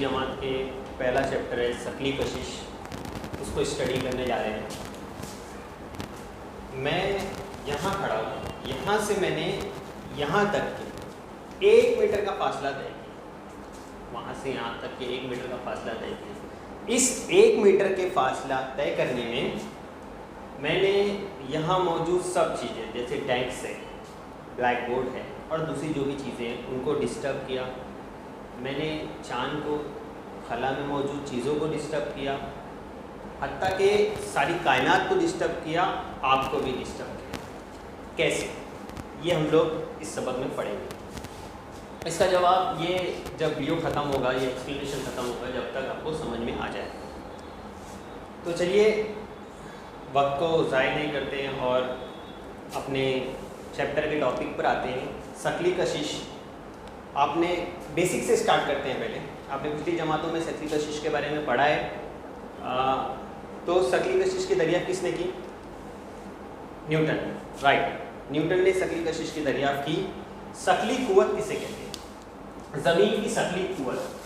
जमात के पहला चैप्टर है शकली कशिश, उसको स्टडी करने जा रहे हैं। मैं यहाँ खड़ा हूँ, यहाँ से मैंने यहाँ तक के 1 मीटर का फासला तय किया, वहाँ से यहाँ तक के 1 मीटर का फासला तय किया। इस 1 मीटर के फासला तय करने में मैंने यहाँ मौजूद सब चीज़ें जैसे डेस्क है, ब्लैक बोर्ड है और दूसरी जो भी चीज़ें हैं उनको डिस्टर्ब किया। मैंने चांद को, खला में मौजूद चीज़ों को डिस्टर्ब किया, हत्ता के सारी कायनात को डिस्टर्ब किया, आपको भी डिस्टर्ब किया। कैसे? ये हम लोग इस सबक में पढ़ेंगे। इसका जवाब ये जब वीडियो ख़त्म होगा, ये एक्सप्लेनेशन ख़त्म होगा, जब तक आपको समझ में आ जाए। तो चलिए वक्त को ज़ाया नहीं करते हैं और अपने चैप्टर के टॉपिक पर आते हैं। शकली कशिश आपने बेसिक से स्टार्ट करते हैं। पहले आपने पिछली जमातों में शकली कशिश के बारे में पढ़ा है। तो शकली कशिश की दरियाफ्त किसने की? Newton, right. न्यूटन ने शकली कशिश की दरियाफ्त की। शकली कुव्वत किसे कहते हैं? ज़मीन की शकली कुव्वत।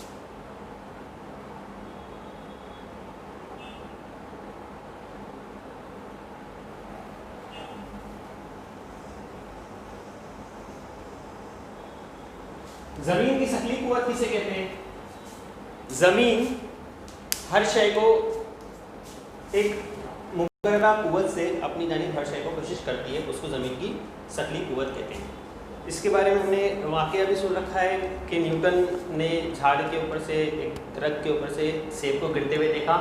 ज़मीन की शकली कुव्वत किसे कहते हैं? ज़मीन हर शय को एक मुकर्ररा कुव्वत से अपनी जानिब हर शय को कोशिश करती है, उसको ज़मीन की शकली कुव्वत कहते हैं। इसके बारे में हमने वाक़या भी सुन रखा है कि न्यूटन ने झाड़ के ऊपर से, एक दरख्त के ऊपर से सेब को गिरते हुए देखा,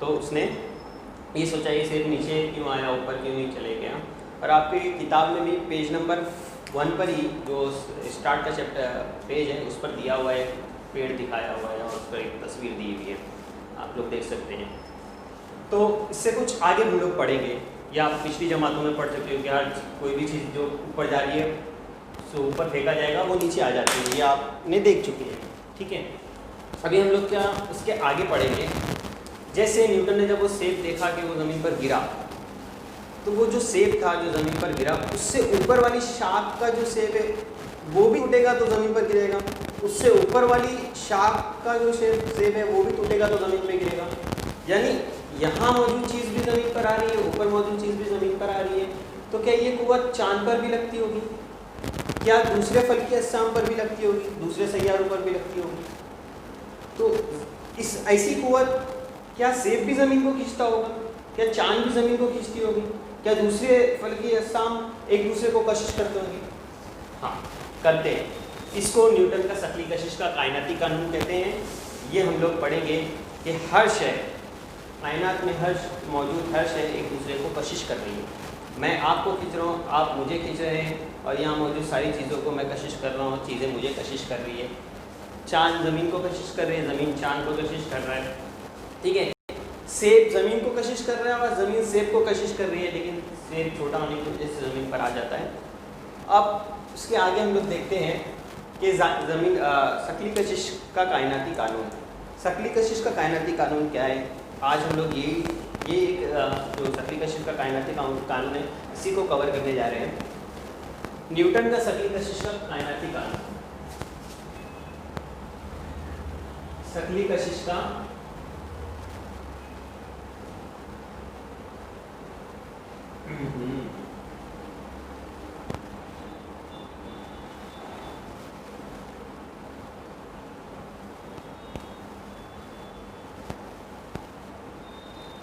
तो उसने ये सोचा ये सेब नीचे क्यों आया, ऊपर क्यों नहीं चले गया। और आपकी किताब में भी पेज नंबर 1 पर ही जो स्टार्ट का चैप्टर पेज है उस पर दिया हुआ है, पेड़ दिखाया हुआ है और उस पर एक तस्वीर दी हुई है, आप लोग देख सकते हैं। तो इससे कुछ आगे हम लोग पढ़ेंगे, या आप पिछली जमातों में पढ़ सकते हो कि यार कोई भी चीज़ जो ऊपर जा रही है तो ऊपर फेंका जाएगा, वो नीचे आ जाती है, ये आपने देख चुके हैं। ठीक है, अभी हम लोग क्या उसके आगे पढ़ेंगे। जैसे न्यूटन ने जब वो सेब देखा कि वो ज़मीन पर गिरा, तो वो जो सेब था जो ज़मीन पर गिरा, उससे ऊपर वाली शाख का जो सेब है वो भी टूटेगा तो ज़मीन पर गिरेगा, उससे ऊपर वाली शाख का जो सेब है वो भी टूटेगा तो ज़मीन पर गिरेगा। यानी यहाँ मौजूद चीज़ भी ज़मीन पर आ रही है, ऊपर मौजूद चीज़ भी ज़मीन पर आ रही है। तो क्या ये कुव्वत चाँद पर भी लगती होगी? क्या दूसरे फल्की अजसाम पर भी लगती होगी? दूसरे सैयारों पर भी लगती होगी? तो इस ऐसी कुव्वत क्या सेब भी ज़मीन को खींचता होगा? क्या चाँद भी ज़मीन को खींचती होगी? क्या दूसरे फल्की अजसाम एक दूसरे को कशिश करते होंगे? हाँ, करते हैं। इसको न्यूटन का शकली कशिश का कायनाती कानून कहते हैं। ये हम लोग पढ़ेंगे कि हर शय, कायनात में मौजूद हर शय एक दूसरे को कशिश कर रही है। मैं आपको खींच रहा हूँ, आप मुझे खींच रहे हैं, और यहाँ मौजूद सारी चीज़ों को मैं कशिश कर रहा हूँ, चीज़ें मुझे कशिश कर रही है। चाँद ज़मीन को कशिश कर रही है, ज़मीन चाँद को कशिश कर रहा है। ठीक है, सेब ज़मीन को कशिश कर रहा है और ज़मीन सेब को कशिश कर रही है, लेकिन सेब छोटा होने की वजह से ज़मीन पर आ जाता है। अब उसके आगे हम लोग देखते हैं कि ज़मीन शकली कशिश का कायनाती कानून। शकली कशिश का कायनाती कानून क्या है? आज हम लोग ये एक जो शकली कशिश का कायनाती कानून है, इसी को कवर करने जा रहे हैं। न्यूटन का शकली कशिश का कायनाती कानून। शकली कशिश का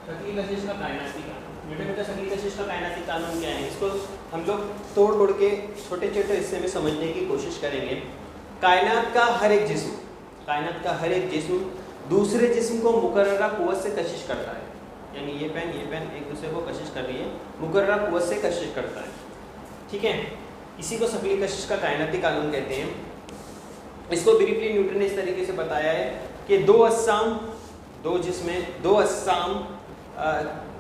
शकली कशिश का कायनाती कानून। न्यूटन का शकली कशिश का कायनाती कानून क्या है? इसको हम लोग तोड़ के छोटे छोटे हिस्से में समझने की कोशिश करेंगे। कायनात का हर एक जिस्म दूसरे जिस्म को मुकर्ररा कुव्वत से कशिश करता है। यानी ये पेन एक दूसरे को कशिश कर रही है, मुकर्ररा कुव्वत से कशिश करता है। ठीक है, इसी को शकली कशिश का कायनाती कानून कहते हैं। इसको ब्रीफली न्यूटन ने इस तरीके से बताया है कि दो अजसाम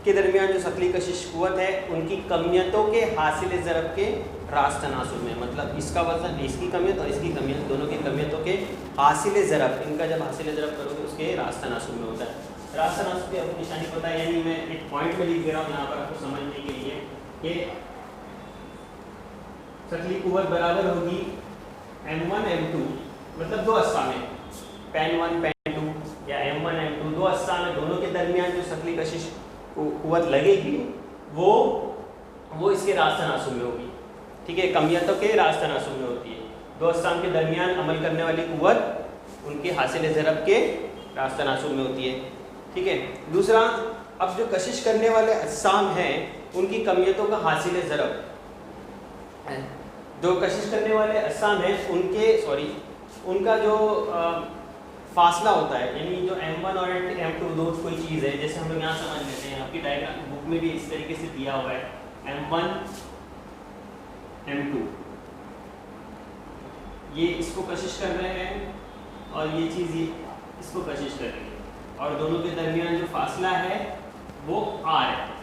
के दरमियान जो शकली कशिश कुव्वत है, उनकी कमियतों के हासिल ज़रब के रास्त तनासुब में, मतलब इसका वजन, इसकी कमियत और इसकी कमियत, दोनों की कमियतों के हासिल ज़रब, इनका जब हासिल ज़रब करोगे उसके रास्त तनासुब में होता है। रास्त तनासुब की आपको निशानी पता है, यानी मैं एक पॉइंट में लिख दे रहा हूँ यहाँ पर आपको समझने के लिए कि शकली कुव्वत बराबर होगी m1 m2, मतलब दो अजसाम है, पेन 1 पेन 2 या M1 M2 दो अज्साम है, दोनों के दरमियान जो शकली कशिश कुव्वत लगेगी वो इसके रास्त तनासुब में होगी। ठीक है, कमियतों के रास्त तनासुब में होती है। दो अज्साम के दरमियान अमल करने वाली कुव्वत उनके हासिल ज़रब के रास्त तनासुब में होती है। ठीक है, दूसरा, अब जो कशिश करने वाले अज्साम हैं उनकी कमियतों का हासिल ज़रब, जो कशिश करने वाले अज्साम हैं उनका जो फासला होता है, यानी जो M1 और M2 दो कोई चीज़ है, जैसे हम लोग यहाँ समझ लेते हैं, आपकी डायग्राम बुक में भी इस तरीके से दिया हुआ है M1 M2, ये इसको कशिश कर रहे हैं और ये चीज़ ये इसको कशिश कर रही है और दोनों के दरमियान जो फासला है वो R है।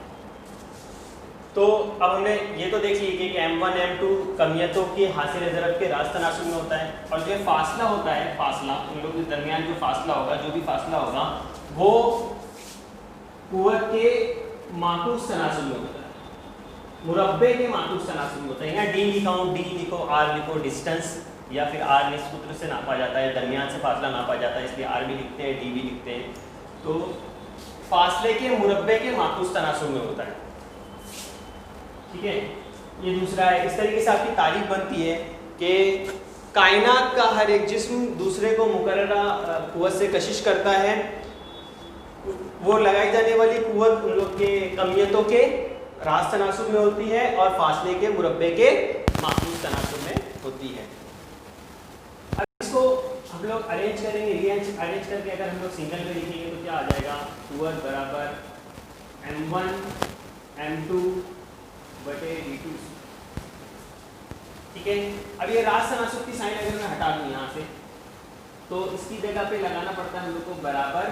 तो अब हमने ये तो देख लिया कि M1 M2 कमियतों के हासिल ज़रब के रास्त तनासुब में होता है, और जो फासला होता है, फासला उन लोगों के दरमियान जो फासला होगा, जो भी फासला होगा वो कुव्वत के माकूस तनासुब में होता है, मुरब्बे के माकूस तनासुब में होता है। यहाँ D लिखा हूँ, D लिखो, R लिखो, डिस्टेंस या फिर R निस्बत से नापा जाता है, दरमियान से फासला नापा जाता है, इसलिए R भी लिखते हैं, D भी लिखते हैं। तो फासले के मुरब्बे के माकूस तनासुब में होता है। ठीक है, ये दूसरा है। इस तरीके से आपकी तारीफ बनती है कि कायनात का हर एक जिस्म दूसरे को मुकर्ररा कुव्वत से कशिश करता है, वो लगाई जाने वाली कुव्वत उन लोग के कमियतों के रास्त तनासुब में होती है और फासले के मुरब्बे के माकूस तनासुब में होती है। अब इसको हम लोग अरेंज करेंगे, अरेंज करके अगर हम लोग सिंगल में लिखेंगे तो क्या आ जाएगा, कुव्वत बराबर M1 M2 बटे D2। ठीक है, अब ये रास्त तनासुब की साइन अगर मैं हटा दूं यहाँ से, तो इसकी जगह पे लगाना पड़ता है हम लोग को बराबर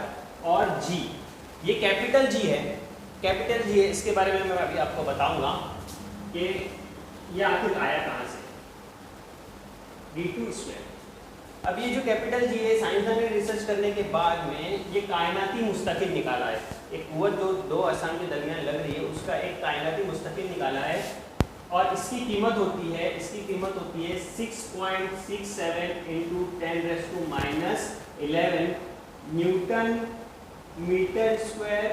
और G, ये कैपिटल G है, कैपिटल G है। इसके बारे में मैं अभी आपको बताऊंगा कि ये आखिर आया कहाँ से, D2²। अब ये जो कैपिटल G है, साइंसदान ने रिसर्च करने के बाद में ये कायनाती मुस्तकिल निकाला है। एक कुव्वत जो दो अज्साम के दरमियान लग रही है उसका एक कायनाती मुस्तकिल निकाला है, और इसकी कीमत होती है 6.67 into 10⁻⁻11 newton metre square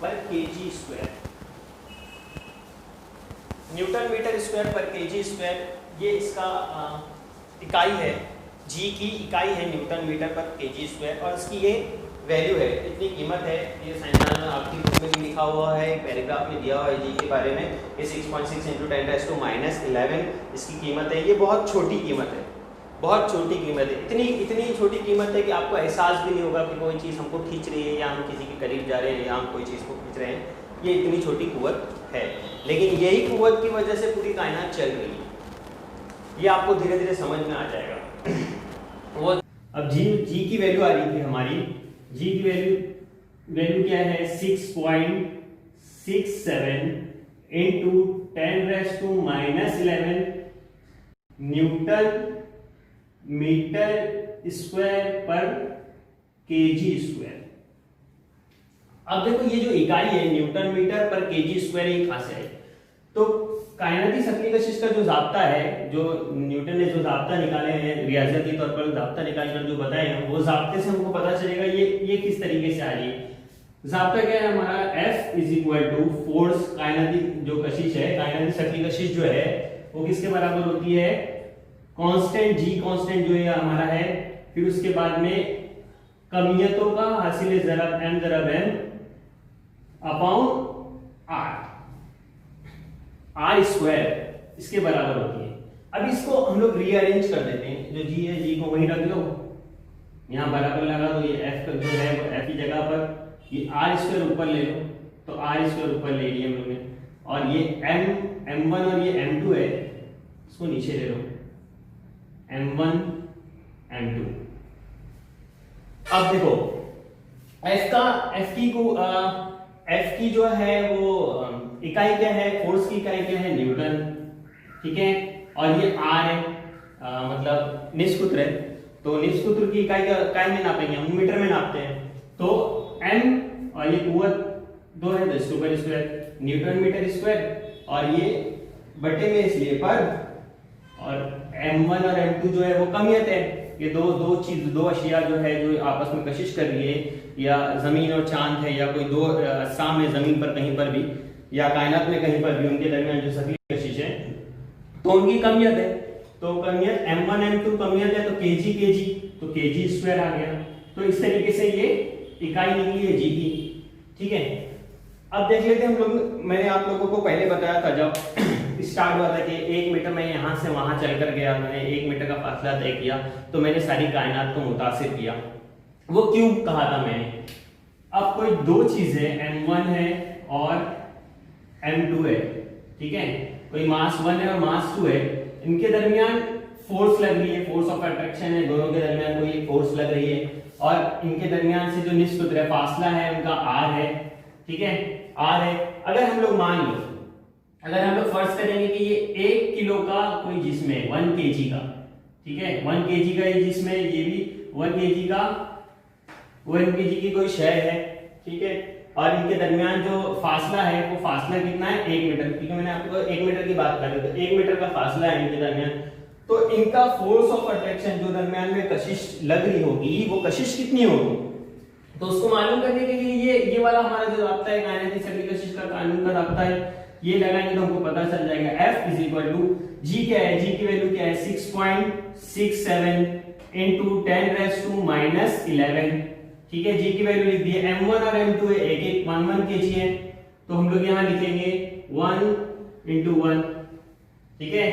per KG square. Newton metre square per KG square ये इसका इकाई है, जी की इकाई है newton metre per KG square, और इसकी ये वैल्यू है, इतनी कीमत है। ये साइंसदान आपकी बुक में भी लिखा हुआ है, एक पैराग्राफ में दिया हुआ है जी के बारे में, ये 6.6 इंटू 10⁻11 इसकी कीमत है। ये बहुत छोटी कीमत है, बहुत छोटी कीमत है, इतनी छोटी कीमत है कि आपको एहसास भी नहीं होगा कि कोई चीज़ हमको खींच रही है या हम किसी के करीब जा रहे हैं या हम कोई चीज़ को खींच रहे हैं। ये इतनी छोटी कुव्वत है, लेकिन यही कुव्वत की वजह से पूरी कायनात चल रही है। ये आपको धीरे धीरे समझ में आ जाएगा। वो अब जी की वैल्यू आ रही थी हमारी, जी की वैल्यू क्या है, 6.67 into 10⁻⁻11 newton metre square per KG square. अब देखो ये जो इकाई है newton metre per KG square, ये कहां से है, तो कायनाती शक्ली कशिश का जो ज़ाब्ता है, जो न्यूटन ने जो ज़ाब्ता निकाले हैं, रियाजती तौर पर ज़ाब्ता निकालकर जो बताए हैं, वो ज़ाब्ते से हमको पता चलेगा ये किस तरीके से आ रही है। ज़ाब्ता क्या है हमारा, F = फोर्स, कायनाती जो कशिश है, कायनाती शक्ली कशिश जो है वो किसके बराबर होती है, कांस्टेंट G कांस्टेंट जो है हमारा है, फिर उसके बाद में कमियतों का हासिल ज़रब M अपॉन R स्क्वायर इसके बराबर होती है। अब इसको हम लोग रीअरेंज कर देते हैं, जो G है G को वहीं रख दो, यहाँ बराबर लगा दो, ये F जो है वो F की जगह पर, ये R स्क्वायर ऊपर ले लो, तो R स्क्वायर ऊपर ले लिया हम लोग ने, और ये M1 और ये M2 है, इसको नीचे ले लो, M1 M2। अब देखो F की जो है वो इकाई क्या है, फोर्स की इकाई क्या है, न्यूटन, ठीक है, और ये R है, मतलब निष्कुत्र है, तो निष्कुत्र की इकाई में नापेंगे हम, मीटर में नापते हैं, तो M और ये कुव्वत 2 है 10⁻², न्यूटन मीटर स्क्वायर, और ये बटे में इसलिए पर, और M1 और M2 जो है वो कमियत है, ये दो अशिया जो है जो आपस में कशिश कर रही है, या जमीन और चांद है, या कोई दो अजसाम है जमीन पर कहीं पर भी या कायनात में कहीं पर भी, उनके दरमियान जो सकली कशिश है तो उनकी कमियत है। तो कमियत m1 m2 कमियत है तो kg kg, तो kg स्क्वायर आ गया। तो इस तरीके से ये इकाई निकली है g की, ठीक है। अब देख लेते हैं हम लोग, मैंने आप लोगों को पहले बताया था जब स्टार्ट हुआ था कि 1 मीटर में यहाँ से वहां चल कर गया, मैंने 1 मीटर का फासला तय किया तो मैंने सारी कायनात को मुतासिर किया। वो क्यों कहा था मैंने? अब कोई दो चीजें m1 है और m2 है, ठीक है, कोई मास 1 है और मास 2 है, इनके दरमियान फोर्स लग रही है, फोर्स ऑफ अट्रैक्शन है, दोनों के दरमियान कोई फोर्स लग रही है और इनके दरमियान से जो निस्बत है फासला है उनका r है, ठीक है, r है। अगर हम लोग मान लो, अगर हम लोग फर्ज करेंगे कि ये 1 किलो का कोई जिस्म है 1 kg का, ठीक है, 1 kg का ये जिस्म है, ये भी 1 kg का 1 kg की कोई शय है, ठीक है, और इनके दरमियान जो फासला है वो फासला कितना है 1 मीटर, क्योंकि मैंने आपको 1 मीटर की बात कर रही थी, 1 मीटर का फासला है इनके दरमियान। तो इनका फोर्स ऑफ अट्रैक्शन जो दरमियान में कशिश लग रही होगी वो कशिश कितनी होगी, तो उसको मालूम करने के लिए ये वाला हमारा जो रास्ता है कायनाती सकली कशिश का कानून का रास्ता है, ये लगाएंगे तो हमको पता चल जाएगा F is equal to G क्या है, G की वैल्यू क्या है 6.67 इनटू 10⁻⁻11, ठीक है, G की वैल्यू लिख दी है। m1 और m2 है, एक एक 1 kg है, तो हम लोग यहाँ लिखेंगे 1 into 1, ठीक है,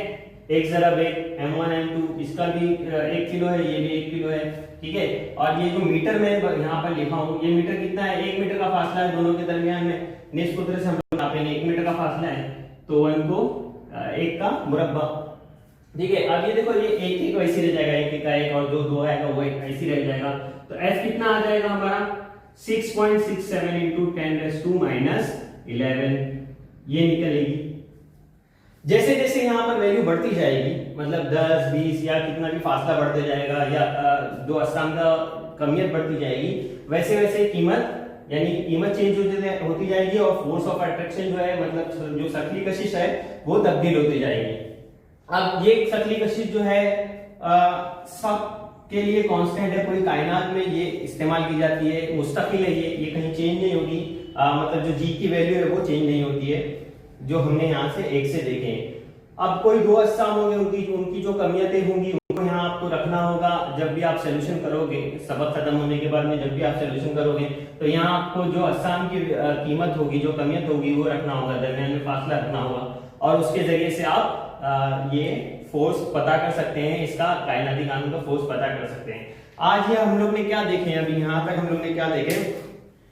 एक जरा एक m1 m2, इसका भी 1 किलो है, ये भी 1 किलो है, ठीक है, और ये जो मीटर में यहाँ पर लिखा हूँ ये मीटर कितना है, 1 मीटर का फासला है दोनों के दरमियान में, निस्बत से हम लोग नापेंगे, 1 मीटर का फासला है तो 1 को 1 का मुरब्बा, ठीक है। अब ये देखो ये 1 वैसे रह जाएगा, 1 का 1 और जो 2 आएगा वो 1 ऐसे रह जाएगा, तो f कितना आ जाएगा हमारा 6.67 into 10⁻11 ये निकलेगी। जैसे जैसे यहाँ पर वैल्यू बढ़ती जाएगी, मतलब 10 20 या कितना भी फासला बढ़ते जाएगा या दो अजसाम का कमियत बढ़ती जाएगी, वैसे वैसे कीमत यानी कीमत चेंज होती जाएगी और फोर्स ऑफ अट्रैक्शन जो है मतलब जो सकली कशिश है वो तब्दील होती जाएगी। अब ये सकली कशिश जो है सब के लिए कांस्टेंट है, पूरी कायनात में ये इस्तेमाल की जाती है, मुस्तकिल है, ये कहीं चेंज नहीं होगी, मतलब जो जी की वैल्यू है वो चेंज नहीं होती है, जो हमने यहाँ से 1 से देखे। अब कोई दो अजसाम होंगे, उनकी जो कमियतें होंगी उनको यहाँ आपको रखना होगा। जब भी आप सोल्यूशन करोगे, सबक खत्म होने के बाद में जब भी आप सोल्यूशन करोगे तो यहाँ आपको जो अजसाम की कीमत होगी, जो कमियत होगी वो रखना होगा, दरमियान में फासला रखना होगा और उसके जरिए से आप ये फोर्स पता कर सकते हैं, इसका कायनाती कानून का फोर्स पता कर सकते हैं। आज ये हम लोग ने क्या देखे, अभी यहाँ तक हम लोग ने क्या देखे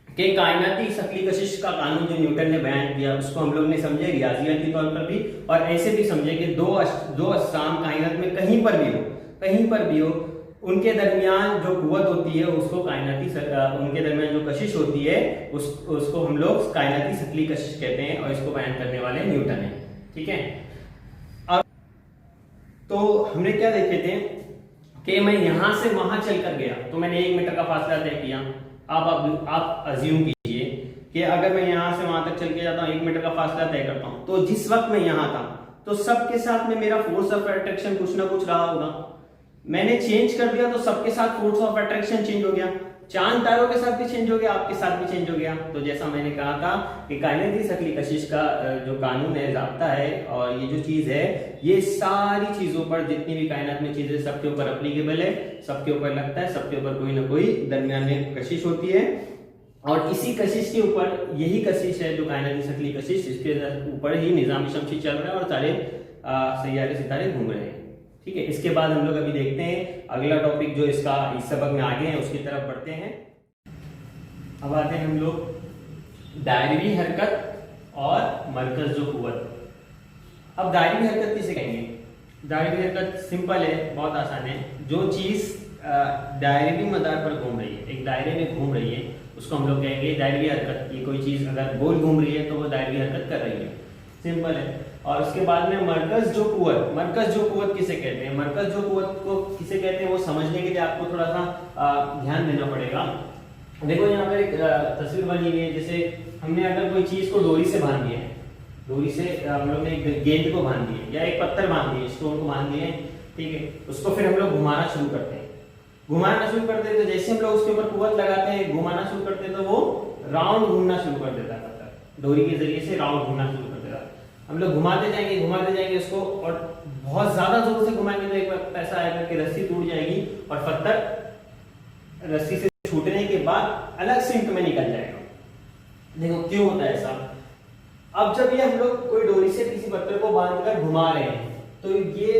कि कायनाती सकली कशिश का कानून जो न्यूटन ने बयान किया उसको हम लोग ने समझे रियाजियाती तौर पर भी और ऐसे भी समझे कि दो अजसाम कायनात में कहीं पर भी हो उनके दरमियान जो कुव्वत होती है उसको कायनाती उनके दरमियान जो कशिश होती है उसको हम लोग कायनाती सकली कशिश कहते हैं और इसको बयान करने वाले न्यूटन है, ठीक है। अब तो हमने क्या देखे थे कि मैं यहां से वहां चल कर गया तो मैंने 1 मीटर का फासला तय किया। अब आप अज्यूम कीजिए कि अगर मैं यहां से वहां तक चल के जाता हूं, 1 मीटर का फासला तय करता हूं, तो जिस वक्त मैं यहां था तो सबके साथ में मेरा फोर्स ऑफ अट्रैक्शन कुछ ना कुछ रहा होगा। मैंने चेंज कर दिया तो सबके साथ फोर्स ऑफ अट्रैक्शन चेंज हो गया, चांद तारों के साथ भी चेंज हो गया, आपके साथ भी चेंज हो गया। तो जैसा मैंने कहा था कि कायनाती सकली कशिश का जो कानून है, ज़ाब्ता है और ये जो चीज है ये सारी चीजों पर, जितनी भी कायनात में चीजें सबके ऊपर एप्लीकेबल है, सबके ऊपर लगता है, सबके ऊपर कोई ना कोई दरमियान में कशिश होती है और इसी कशिश के ऊपर, यही कशिश है जो कायनाती सकली कशिश, इसके ऊपर ही निजाम शमसी चल रहा है और सारे सैयारे सितारे घूम रहे हैं, ठीक है। इसके बाद हम लोग अभी देखते हैं अगला टॉपिक जो इस सबक में आगे है उसकी तरफ बढ़ते हैं। अब आते हैं हम लोग दायरवी हरकत और मरकज जो कुव्वत। अब दायरवी हरकत किसे कहेंगे? दायरवी हरकत सिंपल है, बहुत आसान है। जो चीज दायरवी मदार पर घूम रही है, एक दायरे में घूम रही है, उसको हम लोग कहेंगे दायरवी हरकत। ये कोई चीज अगर गोल घूम रही है तो वो दायरवी हरकत कर रही है, सिंपल है। और उसके बाद में मरकज जो कुव्वत किसे कहते हैं? मरकज जो कुव्वत को किसे कहते हैं वो समझने के लिए आपको थोड़ा सा ध्यान देना पड़ेगा। देखो यहाँ पर एक तस्वीर बनी हुई है, जैसे हमने अगर कोई चीज को डोरी से बांध दिया है, डोरी से हम लोग ने एक गेंद को बांध दिया या एक पत्थर बांध दिए, स्टोन को बांध दिए, ठीक है, उसको फिर हम लोग घुमाना शुरू करते हैं। घुमाना शुरू करते हैं तो जैसे हम लोग उसके ऊपर कुवत लगाते हैं, घुमाना शुरू करते हैं तो वो राउंड घूमना शुरू कर देता है पत्थर, डोरी के जरिए से राउंड घूमना शुरू कर देता है। हम लोग घुमाते जाएंगे उसको, और बहुत ज्यादा जोर से घुमाएंगे तो एक वक्त ऐसा आएगा कि रस्सी टूट जाएगी और पत्थर रस्सी से छूटने के बाद अलग सिंक में निकल जाएगा। देखो क्यों होता है ऐसा। अब जब ये हम लोग कोई डोरी से किसी पत्थर को बांधकर घुमा रहे हैं तो ये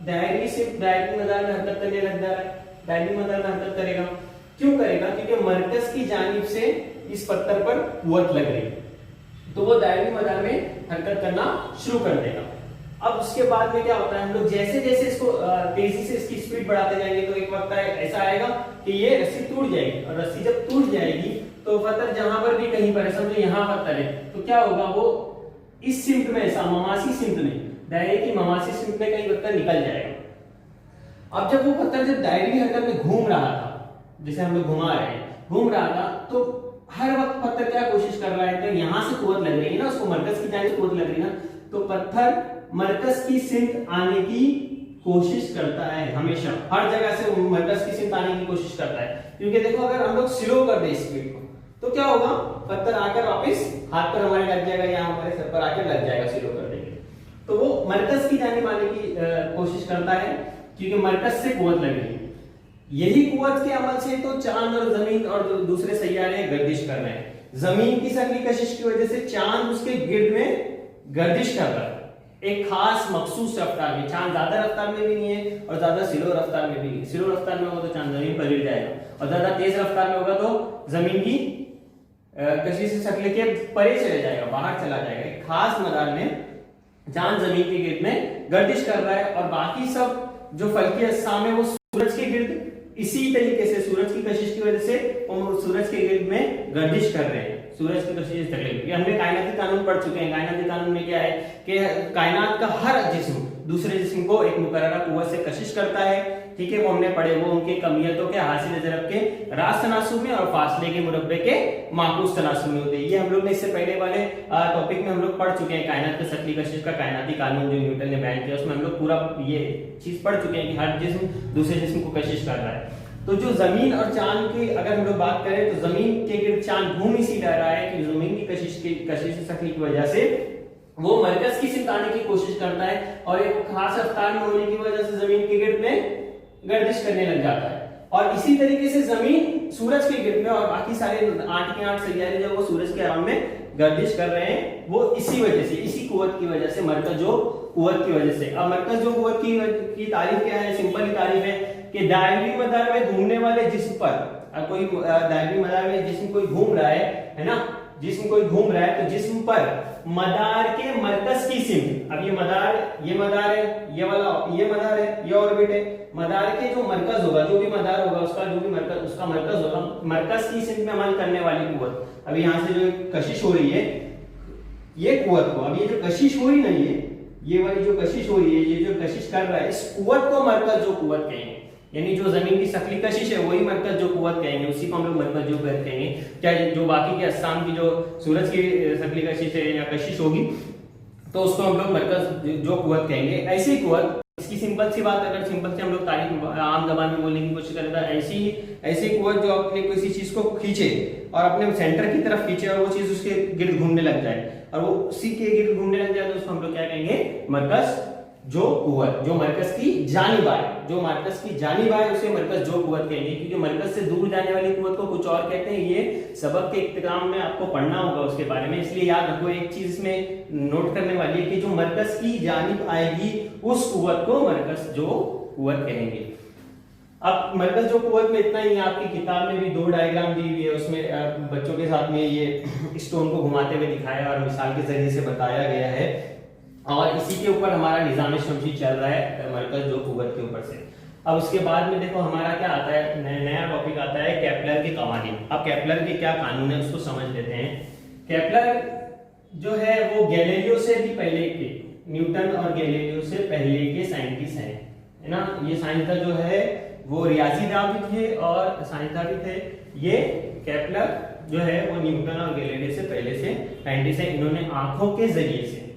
दायरी मदार में हरकत करने लग जा रहा है, दायरी मदार में हरकत करेगा। क्यों करेगा? क्योंकि मरकज की जानिब से इस पत्थर पर कुवत लग रही है, तो वो दायरी मदार में हरकत करना शुरू कर देगा। अब उसके बाद में क्या होता है, हम लोग जैसे जैसे इसको तेजी से इसकी स्पीड बढ़ाते जाएंगे तो एक वक्त ऐसा आएगा कि ये रस्सी टूट जाएगी, और रस्सी जब टूट जाएगी तो पत्थर जहां पर भी कहीं पर है, समझो यहाँ पत्थर है, तो क्या होगा, वो इस सिमट में, ऐसा ममासी सिमट में, दायरे की ममासी सिमट में कहीं पत्थर निकल जाएगा। अब जब वो पत्थर जब दायरी हरकत में घूम रहा था, जैसे हम लोग घुमा रहे हैं, घूम रहा था, तो हर वक्त पत्थर क्या कोशिश कर रहा है, तो यहाँ से कुवत लग रही है ना, उसको मरकज की जानिब कुवत लग रही है ना, तो पत्थर मरकज की सिमत आने की कोशिश करता है, हमेशा हर जगह से मरकज की सिमत आने की कोशिश करता है। क्योंकि देखो अगर हम लोग स्लो कर दे स्पीड को तो क्या होगा, पत्थर आकर वापस हाथ पर हमारे लग जाएगा या हमारे सर पर आकर लग जाएगा स्लो कर देंगे, तो वो मरकज की जानिब आने की कोशिश करता है क्योंकि मरकज से कुवत लग रही है। यही कुवत के अमल से तो चांद और जमीन और दूसरे सैयारे गर्दिश कर रहे हैं। जमीन की शक्ली कशिश की वजह से चांद उसके गिर्द में गर्दिश कर रहा है एक खास मखसूस रफ्तार में। चांद ज्यादा रफ्तार में भी नहीं है और ज्यादा स्लो रफ्तार में भी नहीं है। स्लो रफ्तार में होगा तो चांद जमीन पर गिर जाएगा, और ज्यादा तेज रफ्तार में होगा तो जमीन की कशिश से शक्ल के परे चले जाएगा, बाहर चला जाएगा। एक खास मदार में चांद जमीन के गिर्द में गर्दिश कर रहा है, और बाकी सब जो फल्की अजसाम है वो सूरज के गिर्द इसी तरीके से, सूरज की कशिश की वजह से वो सूरज के गिर्द में गर्दिश कर रहे हैं। सूरज की कशिश तकलीफ, ये हमने कायनाती कानून पढ़ चुके हैं। कायनाती कानून में क्या है कि कायनात का हर जिस्म दूसरे जिस्म को एक मुकर्ररा कुव्वत से कशिश करता है, ठीक है, वो हमने पढ़े। वो उनके कमियतों के हासिल ज़रब के रास तनासुब में और फासले के मुरब्बे के माकूस तनासुब में होते हैं। ये हम लोग ने इससे पहले वाले टॉपिक में हम लोग पढ़ चुके हैं। कायनात के शक्ली कशिश का कायनाती कानून जो न्यूटन ने बयान किया, उसमें हम लोग पूरा ये चीज पढ़ चुके हैं कि हर जिस्म दूसरे जिस्म को कशिश कर रहा है। तो जो जमीन और चांद की अगर हम लोग बात करें तो जमीन के गिर्द चांद घूम इसीलिए रहा है कि जमीन की कशिश शक्ली की वजह से वो मरकज की सिमत आने की कोशिश करता है, और एक खास रफ्तार में होने की वजह से जमीन के गिर्द में गर्दिश करने लग जाता है। और इसी तरीके से जमीन सूरज के गिर्द में और बाकी सारे 8 के 8 सैयारे जो वो सूरज के अराउंड में गर्दिश कर रहे हैं, वो इसी वजह से, इसी कुव्वत की वजह से, मरकज जो कुव्वत की वजह से। अब मरकज जो कुव्वत की तारीफ क्या है, सिंपल ही तारीफ है कि दायरी मदार में घूमने वाले जिस्म पर, कोई दायरी मदार में जिस्म कोई घूम रहा है ना, जिस्म कोई घूम रहा है तो जिस्म पर मदार के मरकज की सिमत, अब ये मदार है, ये वाला ये मदार है, ये ऑर्बिट है, मदार के जो मरकज होगा, जो भी मदार होगा उसका जो भी मरकज, उसका मरकज होगा, मरकज की सिमत में अमल करने वाली कुव्वत। अब यहाँ से जो कशिश हो रही है ये कुव्वत को, अब ये जो कशिश हो रही नहीं है, ये वाली जो कशिश हो रही है, ये जो कशिश कर रहा है, इस कुव्वत को मरकज जो कुव्वत कहेंगे, यानी जो जमीन की शक्ली कशिश है वही मरकज जो कुव्वत कहेंगे, उसी को हम लोग मरकज जो कहेंगे। क्या जो बाकी के अजसाम की जो सूरज की शक्ली कशिश है या कशिश होगी तो उसको हम लोग मरकज जो कुव्वत कहेंगे। ऐसी कुव्वत, इसकी सिंपल सी बात, अगर सिंपल से हम लोग तारीफ आम जबान में बोलने की कोशिश करें तो ऐसी कुव्वत जो अपने किसी चीज को खींचे और अपने सेंटर की तरफ खींचे और वो चीज उसके गिर्द घूमने लग जाए, और वो उसी के गिर्द घूमने लग जाए तो उसको हम लोग क्या कहेंगे, मरकज जो कुव्वत, जो मरकज की जानिब आए, जो मरकज की जानिब आए उसे मरकज जो कुव्वत कहेंगे। क्योंकि मरकज से दूर जाने वाली कुव्वत को कुछ और कहते हैं। ये सबक के इख्तिताम में आपको पढ़ना होगा उसके बारे में, इसलिए याद रखो। एक चीज इसमें नोट करने वाली है कि जो मरकज की जानिब आएगी उस कुव्वत को मरकज जो कुव्वत कहेंगे। अब मरकज जो कुव्वत में इतना ही, आपकी किताब में भी 2 डायग्राम दी हुई है, उसमें बच्चों के साथ में ये स्टोन को घुमाते हुए दिखाया और मिसाल के जरिए से बताया गया है, और इसी के ऊपर हमारा निजाम शमसी चल रहा है मरकज जो कुव्वत के ऊपर से। अब उसके बाद में देखो हमारा क्या आता है, नया टॉपिक आता है केपलर के कवानीन। अब केपलर के क्या कानून है उसको समझ लेते हैं। केपलर जो है वो गैलीलियो से भी पहले के, न्यूटन और गैलीलियो से पहले के साइंटिस्ट हैं, है ना। ये साइंसदान जो है वो रियाजीदान भी थे और साइंसदान भी थे। ये केपलर जो है वो न्यूटन और गैलीलियो से पहले से साइंटिस्ट है। इन्होंने आंखों के जरिए से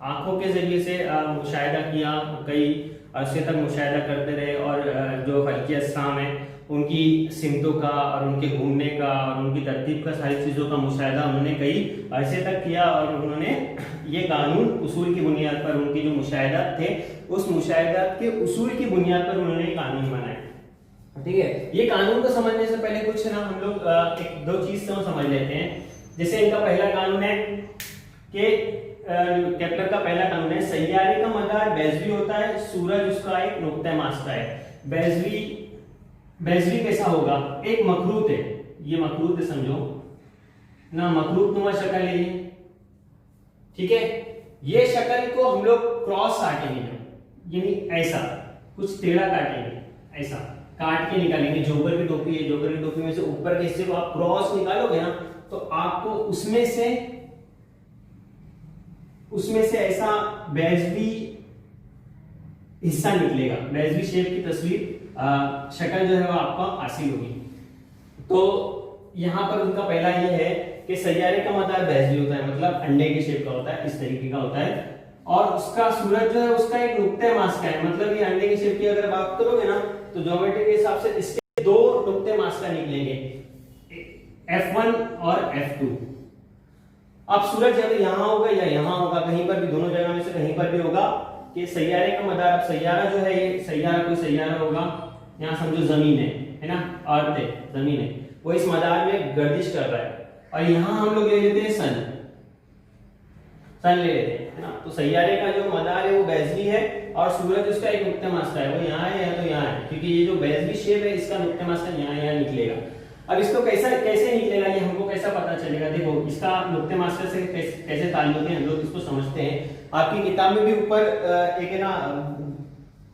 आंखों के जरिए से मुशाहिदा किया, कई अरसे तक मुशाहिदा करते रहे, और जो फल्की अजसाम है उनकी सिमतों का और उनके घूमने का और उनकी तरतीब का, सारी चीज़ों का मुशाहिदा उन्होंने कई अरसे तक किया, और उन्होंने ये कानून उसूल की बुनियाद पर, उनकी जो मुशाहिदात थे उस मुशाहिदात के उसूल की बुनियाद पर उन्होंने कानून बनाए। ठीक है, ये कानून को समझने से पहले कुछ ना हम लोग एक दो चीज समझ लेते हैं। जैसे इनका पहला कानून है कि केपलर का पहला कानून है, सैयारे का मदार बैज़वी होता है, सूरज उसका एक नुक्ते मास का है। बैज़वी कैसा होगा? एक मखरूत है, ये मखरूत है समझो ना, मखरूत नुमा शक्ल है ये। ठीक है, ये शक्ल को हम लोग क्रॉस काटेंगे, यानी ऐसा कुछ टेढ़ा काटेंगे, ऐसा काट के निकालेंगे। जोकर की टोपी है, जोकर की टोपी में से ऊपर के हिस्से को आप क्रॉस निकालोगे ना, तो आपको उसमें से ऐसा बैज़वी हिस्सा निकलेगा, बैज़वी शेप की तस्वीर शक्ल जो है वो आपको हासिल होगी। तो यहां पर उनका पहला ये है कि सैयारे का मदार बैज़वी होता है, मतलब अंडे के शेप का होता है, इस तरीके का होता है, और उसका सूरज जो है उसका एक नुक्ते मास का है, मतलब ये अंडे के शेप की अगर बात करोगे ना, तो ज्योमेट्री के हिसाब से इसके दो नुक्ते मास का निकलेंगे, F1 और F2। अब सूरज जब यहाँ होगा या यहाँ होगा, कहीं पर भी, दोनों जगह में से कहीं पर भी होगा कि सैयारे का मदार, अब सैयारा जो है ये सैयारा कोई सैयारा होगा, यहाँ समझो जमीन है ना, अर्थ है, जमीन है, वो इस मदार में गर्दिश कर रहा है, और यहाँ हम लोग ले लेते हैं सन ले लेते हैं, है ना। तो सैयारे का जो मदार है वो बैज़वी है, और सूरज उसका एक नुक्ते मास का है, वो यहाँ है या तो यहाँ है, क्योंकि ये जो बैज़वी शेप है इसका नुक्ते मास का यहाँ निकलेगा। अब इसको कैसे निकलेगा, ये हमको कैसा पता चलेगा? देखो, इसका नुक्ते मास से कैसे ताल्लुक है, हम लोग इसको समझते हैं। आपकी किताब में भी ऊपर एक है ना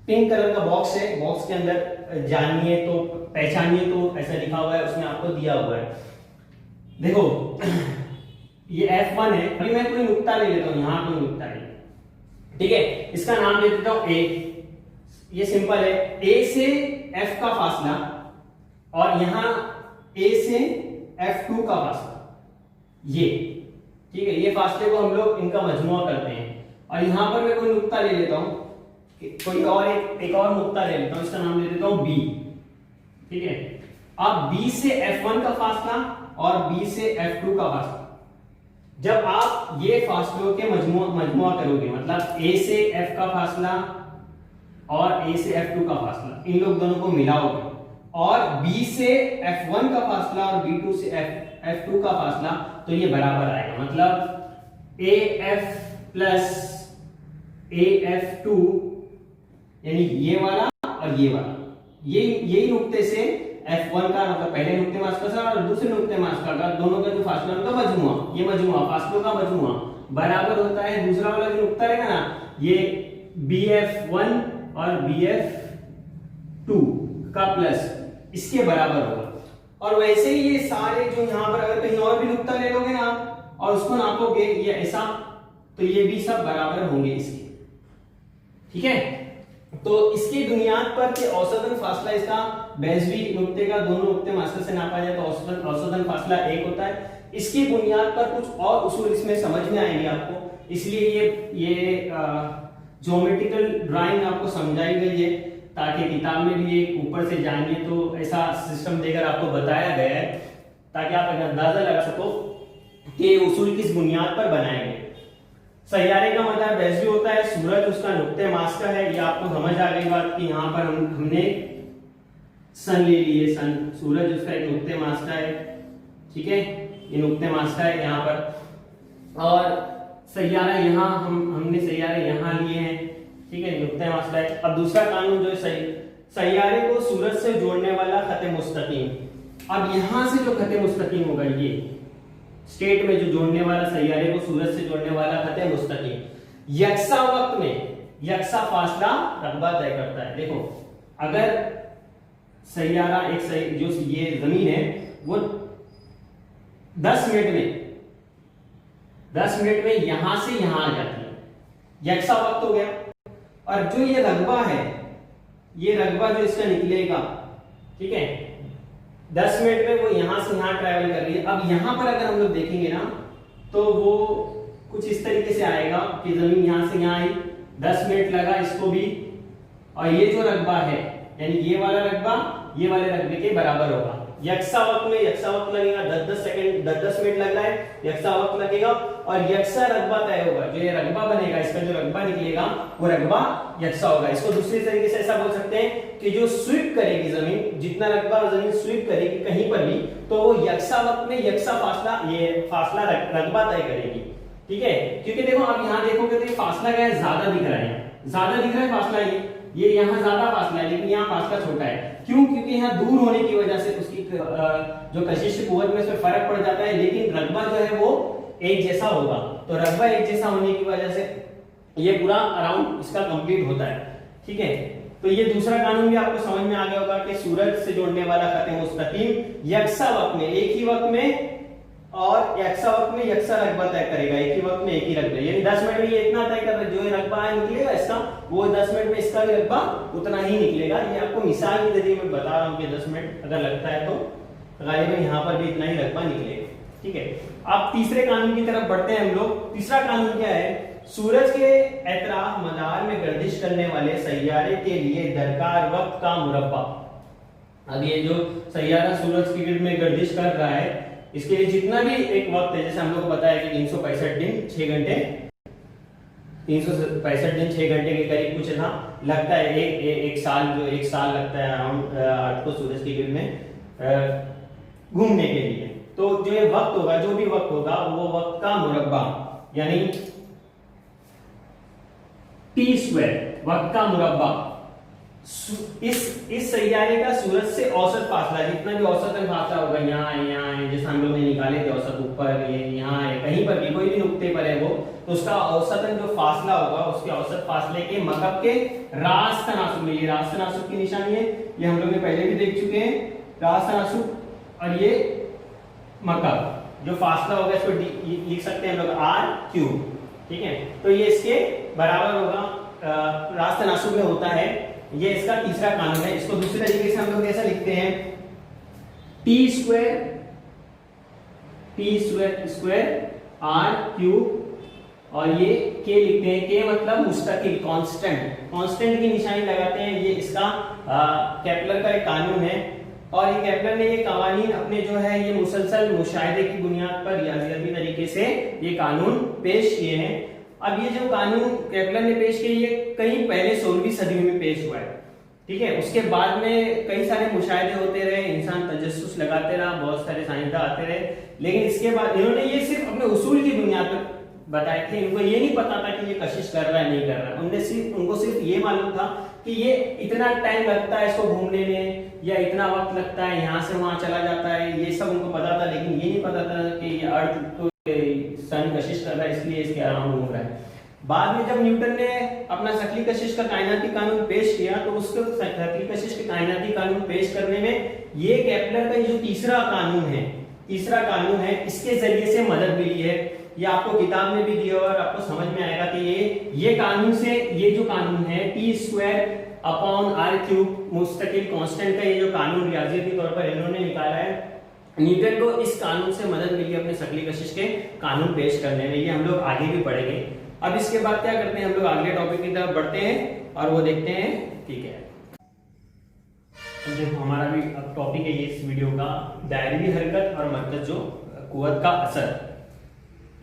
पिंक कलर का बॉक्स है, बॉक्स के अंदर जानिए तो पहचानिए तो ऐसा लिखा हुआ है, उसमें आपको दिया हुआ है। देखो ये F1 है, अभी मैं कोई नुक्ता ले लेता हूँ, यहाँ कोई नुक्ता है, ठीक है, इसका नाम दे देता हूँ A। ये सिंपल है, A से F का फासला, और यहाँ A से F2 का फासला, ये ठीक है, ये फासले को हम लोग इनका मजमुआ करते हैं। और यहाँ पर मैं कोई नुक्ता ले लेता हूँ, कोई और एक और नुक्ता ले लेता हूँ, इसका नाम दे देता हूँ B। ठीक है, अब B से F1 का फासला और B से F2 का फासला, जब आप ये फासलों के मजमुआ करोगे, मतलब A से F का फासला और A से F2 का फासला, इन लोग दोनों को मिलाओगे, और B से F1 का फासला और B2 से F2 का फासला, तो ये बराबर आएगा, मतलब AF प्लस AF2, यानी ये वाला और ये वाला, यही नुक्ते से F1 का, मतलब पहले नुक्ते मास का और दूसरे नुक्ते मास का, दोनों का जो फासला उनका मजमुआ, ये मजमुआ फासलों का मजमुआ बराबर होता है दूसरा वाला जो नुक्ता रहेगा ना, ये BF1 और BF2 का प्लस, इसके बराबर होगा। और वैसे ही ये सारे जो यहाँ पर अगर कहीं और भी नुक्ता ले लोगे ना और उसको नापोगे ये ऐसा, तो ये भी सब बराबर होंगे इसके। ठीक है, तो इसकी बुनियाद पर कि औसतन फासला इसका बैज़वी नुक्ते का दोनों नुक्ते मास्टर से नापा जाए तो औसतन फासला 1 होता है। इसकी बुनियाद पर कुछ और उसूल इसमें समझ में आएंगे आपको, इसलिए ये ज्योमेट्रिकल ड्राइंग आपको समझाई गई है, ताकि किताब में भी एक ऊपर से जानिए तो ऐसा सिस्टम देकर आपको बताया गया है, ताकि आप अंदाजा लगा सको कि उसूल किस बुनियाद पर बनाए गए। सैयारे का मदार बैज़वी होता है, सूरज उसका नुक्ते मास का है, ये आपको समझ आ गई बात कि यहाँ पर हमने सन ले लिए, सन सूरज उसका एक नुक्ते मास का है, ठीक है, ये नुक्ते मास का है यहाँ पर, और सैयारा यहाँ हमने सैयारे यहाँ लिए हैं, ठीक है, नुक्ते मास का है। अब दूसरा कानून जो है सैयारे को सूरज से जोड़ने वाला खत मुस्तकीम, अब यहाँ से जो खत मुस्तकीम होगा, ये स्टेट में जो जोड़ने वाला सैयारे को सूरज से जोड़ने वाला खत मुस्तकीम यकसा वक्त में यकसा फासला रकबा तय करता है। देखो, अगर सैयारा जो ये जमीन है वो 10 मिनट में यहां से यहां आ जाती है, यकसा वक्त हो गया। और जो ये रकबा है, ये रकबा जो इसका निकलेगा, ठीक है, 10 मिनट में वो यहां से यहां ट्रैवल कर रही है। अब यहां पर अगर हम लोग देखेंगे ना, तो वो कुछ इस तरीके से आएगा कि जमीन यहां से यहां आई, 10 मिनट लगा इसको भी, और ये जो रकबा है यानी ये वाला रकबा ये वाले रकबे के बराबर होगा। यकसा वक्त में यकसा वक्त लगेगा, 10-10 सेकंड 10-10 मिनट लग रहा है, यकसा वक्त लगेगा और यकसा रकबा तय होगा। जो ये रकबा बनेगा, इसका जो रकबा निकलेगा वो रकबा यकसा होगा। इसको दूसरे तरीके से ऐसा बोल सकते हैं कि जो स्वीप करेगी जमीन, जितना रकबा जमीन स्वीप करेगी कहीं पर भी, तो वो यकसा वक्त में यकसा फासला, ये फासला रकबा तय करेगी। ठीक है, क्योंकि देखो आप यहाँ देखोगे तो ये फासला क्या है, ज्यादा दिख रहा है, ज्यादा दिख रहा है फासला, ये यहाँ ज्यादा फासला है लेकिन यहाँ फासला छोटा है। क्यों? क्योंकि यहाँ दूर होने की वजह से उसकी जो कशिश की कुव्वत में उसमें फर्क पड़ जाता है, लेकिन रकबा जो है वो एक जैसा होगा। तो रकबा एक जैसा होने की वजह से ये पूरा अराउंड इसका कंप्लीट होता है। ठीक है, तो ये दूसरा कानून भी आपको समझ में आ गया होगा कि सूरज से जोड़ने वाला खत मुस्तकीम यकसा वक्त में, एक ही वक्त में और यकसा वक्त में यकसा रकबा तय करेगा, एक ही वक्त में एक ही रकबा, यानी 10 मिनट में ये इतना तय कर रहा है, जो ये रकबा निकलेगा इसका, वो 10 मिनट में इसका भी रकबा उतना ही निकलेगा। ये आपको मिसाल के जरिए मैं बता रहा हूँ कि 10 मिनट अगर लगता है तो गालिबन यहाँ पर भी इतना ही रकबा निकलेगा। ठीक है, अब तीसरे कानून की तरफ बढ़ते हैं हम लोग। तीसरा कानून क्या है? सूरज के एतराफ मदार में गर्दिश करने वाले सैयारे के लिए दरकार वक्त का मुरब्बा। अब ये जो सैयारा सूरज की गिर्द में गर्दिश कर रहा है, इसके लिए जितना भी एक वक्त है, जैसे हम लोग को बताया कि 365 दिन 6 घंटे, 365 दिन 6 घंटे के करीब कुछ ना लगता है, एक साल, जो एक साल लगता है अराउंड अर्थ को सूरज की गिर्द में घूमने के लिए। तो जो ये वक्त होगा, जो भी वक्त होगा, वो वक्त का मुरब्बा यानी T², वक्त का मुरब्बा। इस सैयारे का सूरज से औसत फासला, जितना भी औसतन फासला होगा, यहाँ जैसे हम लोग ने निकाले थे औसत, ऊपर ये यहाँ है, कहीं पर भी कोई भी नुक्ते पर है वो, तो उसका औसतन जो फासला होगा, उसके औसत फासले के मकब के रास तनासुब में, ये रास तनासुब की निशानी है, ये हम लोग ने पहले भी देख चुके हैं, रास तनासुब, और ये मकब जो फासला होगा इसको लिख सकते हैं हम लोग R3। ठीक है, तो ये इसके बराबर होगा, रास तनासुब में होता है। ये इसका तीसरा कानून है। इसको दूसरे तरीके से हम लोग कैसे लिखते हैं? T² R³ और ये K लिखते हैं। K मतलब मुस्तकिल, कांस्टेंट, कांस्टेंट की निशानी लगाते हैं। ये इसका केपलर का एक कानून है, और ये केपलर ने ये कवानीन अपने जो है ये मुसलसल मुशाहिदे की बुनियाद पर रियाजियाती तरीके से ये कानून पेश किए हैं। अब ये जो कानून केपलर ने पेश किए, ये कहीं पहले 16वीं सदी में पेश हुआ है। ठीक है, उसके बाद में कई सारे मुशाहिदे होते रहे, इंसान तजस्सुस लगाते रहा, बहुत सारे साइंसदान आते रहे, लेकिन इसके बाद इन्होंने ये सिर्फ अपने उसूल की बुनियाद पर बताए थे। इनको ये नहीं पता था कि ये कशिश कर रहा है नहीं कर रहा है। उनको सिर्फ ये मालूम था कि ये इतना टाइम लगता है इसको घूमने में, या इतना वक्त लगता है, यहाँ से वहां चला जाता है, ये सब उनको पता था। लेकिन ये नहीं पता था कि ये अर्थ तो सन कशिश कर रहा है, इसलिए इसके अराउंड घूम रहा है। बाद में जब न्यूटन ने अपना शकली कशिश का कायनाती कानून पेश किया, तो उसके शकली कशिश के कायनाती कानून पेश करने में ये केपलर का जो तीसरा कानून है, इसके जरिए से मदद मिली है। ये आपको किताब में भी दिया और आपको समझ में आएगा कि ये कानून से, ये जो कानून है T²/R³ मुस्तकिल कांस्टेंट का ये जो कानून रियाजियाती तौर पर इन्होंने निकाला है, न्यूटन को इस कानून से मदद मिली अपने शकली कशिश के कानून पेश करने में। ये हम लोग आगे भी पढ़ेंगे। अब इसके बाद क्या करते हैं, हम लोग अगले टॉपिक की तरफ बढ़ते हैं और वो देखते हैं। ठीक है, तो देखो हमारा भी अब टॉपिक है ये इस वीडियो का, दायरवी हरकत और मरकज जो कुव्वत का असर।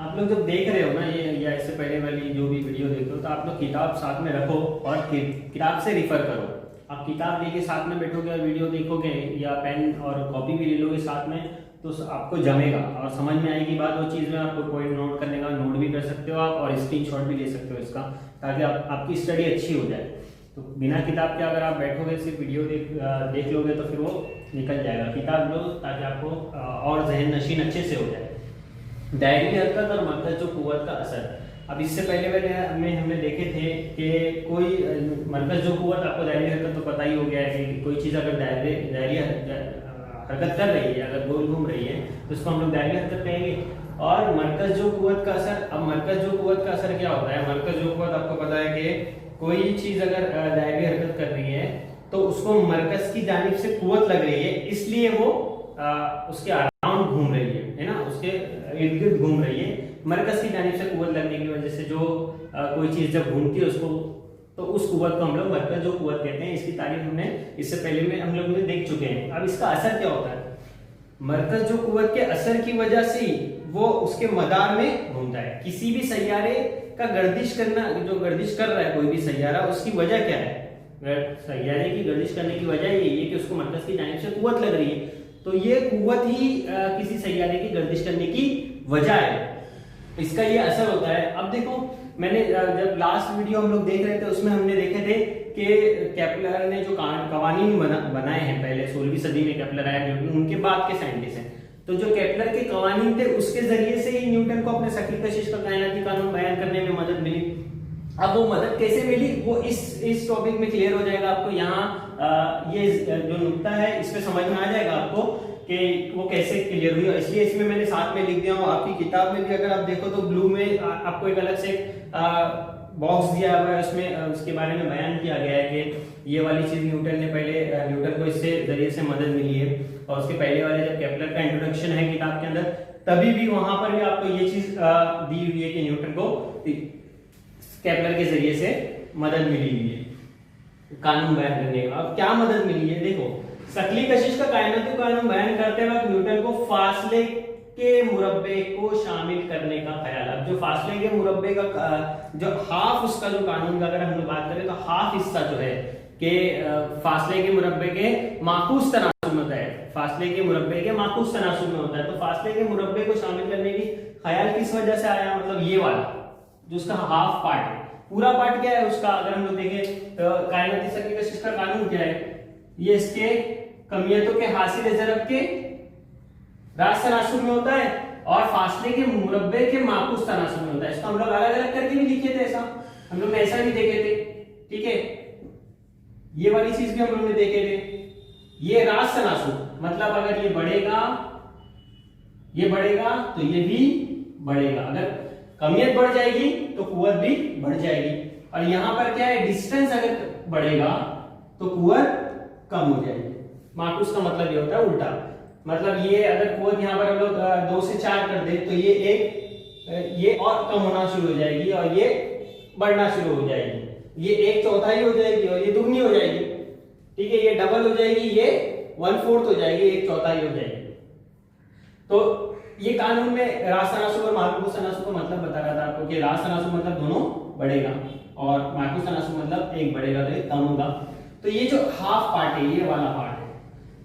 आप लोग जब देख रहे हो ना ये, या इससे पहले वाली जो भी वीडियो देख रहे हो, तो आप लोग किताब साथ में रखो और किताब से रिफर करो। आप किताब लेके साथ में बैठोगे और वीडियो देखोगे, या पेन और कॉपी भी ले लोगे साथ में, तो आपको जमेगा और समझ में आएगी बात। वो चीज़ में आपको पॉइंट नोट करने का नोट भी कर सकते हो आप, और स्क्रीनशॉट भी ले सकते हो इसका, ताकि आपकी स्टडी अच्छी हो जाए। तो बिना किताब के अगर आप बैठोगे सिर्फ वीडियो देख लोगे तो फिर वो निकल जाएगा। किताब लो ताकि आपको और जहन नशीन अच्छे से हो जाए। दायरी हरकत और मरकज जो कुव्वत का असर। अब इससे पहले हमने देखे थे कि कोई मरकज जो कुव्वत, आपको दायरी हरकत तो पता ही हो गया है कि कोई चीज़ अगर दायरी हरकत कर रही है, अगर गोल घूम रही है, तो उसको हम लोग दायरी हरकत कहेंगे। और मरकज जो कुव्वत का असर, अब मरकज जो कुव्वत का असर क्या होता है? मरकज जो कुव्वत आपको पता है कि कोई चीज़ अगर दायरी हरकत कर रही है तो उसको मरकज की जानिब से कुव्वत लग रही है, इसलिए वो उसके अराउंड घूम रही है ना, उसके इर्द गिर्द घूम रही है। मरकज की जानिब से कुव्वत लगने की वजह से जो कोई चीज जब घूमती है उसको, तो उस कुव्वत को हम लोग मरकज जो कुव्वत कहते हैं। इसकी तारीफ हमने इससे पहले में हम लोग देख चुके हैं। अब इसका असर क्या होता है, मरकज जो कुव्वत के असर की वजह से वो उसके मदार में घूमता है। किसी भी सैयारे का गर्दिश करना, जो गर्दिश कर रहा है कोई भी सैयारा, उसकी वजह क्या है, सैयारे की गर्दिश करने की वजह यही है कि उसको मरकज की जानिब से कुव्वत लग रही है। तो ये कुव्वत ही किसी सैयारे की गर्दिश करने की वजह है, इसका ये असर होता है। अब देखो, मैंने जब लास्ट वीडियो हम लोग देख रहे थे उसमें हमने देखे थे कि केपलर ने जो कवानीन बनाए हैं, पहले 16वीं सदी में केपलर आया, न्यूटन उनके बाद के साइंटिस्ट हैं। तो जो केपलर के कवानीन थे उसके जरिए से ही न्यूटन को अपने शक्ल कशिश का कायनाती कानून बयान करने में मदद मिली। अब वो मदद कैसे मिली वो इस टॉपिक में क्लियर हो जाएगा आपको। यहाँ ये जो नुक्ता है इस पे समझ में आ जाएगा आपको कि वो कैसे क्लियर हुई, इसलिए इसमें मैंने साथ में लिख दिया हूँ। आपकी किताब में भी अगर आप देखो तो ब्लू में आपको एक अलग से बॉक्स दिया हुआ है, उसमें उसके बारे में बयान किया गया है कि ये वाली चीज न्यूटन को इससे जरिए से मदद मिली है। और उसके पहले वाले जब केपलर का इंट्रोडक्शन है किताब के अंदर, तभी भी वहां पर भी आपको ये चीज दी हुई है कि न्यूटन को केपलर के जरिए से मदद मिली हुई है कानून बयान करने का। अब क्या मदद मिली है, देखो, शक्ली कशिश का कायनाती कानून बयान करते वक्त न्यूटन को फासले के मुरब्बे को शामिल करने का ख्याल। अब जो फासले के मुरब्बे का जो हाफ उसका जो कानून का अगर हम लोग बात करें तो हाफ हिस्सा जो है कि फासले के मुरब्बे के माकूस तनासुब में होता है, फासले के मुरब्बे के माकूस तनासुब में होता है। तो फासले के मुरब्बे को शामिल करने की ख्याल किस वजह से आया, मतलब ये वाला जो उसका हाफ पार्ट है। पूरा पार्ट क्या है उसका, अगर हम लोग देखें तो कायनाती शक्ली कशिश का कानून क्या है, ये इसके कमियतों के हासिल ज़रब के रास तनासुब में होता है और फासले के मुरब्बे के माकूस तनासुब में होता है। इसको हम लोग अलग अलग करके भी लिखे थे, ऐसा हम लोग ने ऐसा भी देखे थे, ठीक है। ये वाली चीज भी हम लोग ने देखे थे, ये रास तनासुब मतलब अगर ये बढ़ेगा तो ये भी बढ़ेगा, अगर कमियत बढ़ जाएगी तो कुव्वत भी बढ़ जाएगी। और यहां पर क्या है, डिस्टेंस अगर बढ़ेगा तो कुव्वत कम हो जाएगी। माकूस का मतलब ये होता है उल्टा, मतलब ये अगर कुव्वत यहाँ पर हम लोग 2 से 4 कर दे तो ये और कम होना शुरू हो जाएगी और ये बढ़ना शुरू हो जाएगी। ये 1/4 हो जाएगी और ये दुगनी हो जाएगी, ठीक है। ये डबल हो जाएगी, ये 1/4 हो जाएगी, 1/4 हो जाएगी। तो ये कानून में रास तनासुब और माकूस तनासुब का मतलब बता रहा था आपको कि रास तनासुब मतलब दोनों बढ़ेगा और माकूस तनासुब मतलब एक बढ़ेगा तो एक कम होगा। तो ये जो हाफ पार्ट है, ये वाला पार्ट है,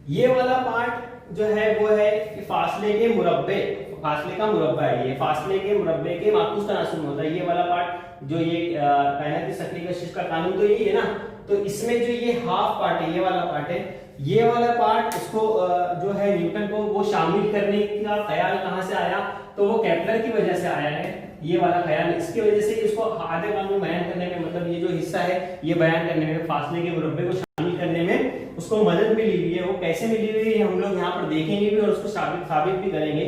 ये वाला पार्ट जो है वो है कि फासले के मुरब्बे, फासले का मुरब्बा है, ये फासले के मुरब्बे के माकूस तनासुब में होता है। ये वाला पार्ट जो ये कायनाती शक्ली कशिश का कानून तो यही है ना, तो इसमें जो ये हाफ पार्ट है, ये वाला पार्ट है, ये वाला पार्ट उसको जो है न्यूटन को वो शामिल करने का ख्याल कहां से आया, तो वो केपलर की वजह से आया है ये वाला ख्याल। इसकी वजह से इसको आधे कानून बयान करने में, मतलब ये जो हिस्सा है ये बयान करने में, फासले के मुरब्बे को शामिल करने में उसको मदद मिली हुई है। वो कैसे मिली हुई है हम लोग यहाँ पर देखेंगे भी और उसको साबित भी करेंगे।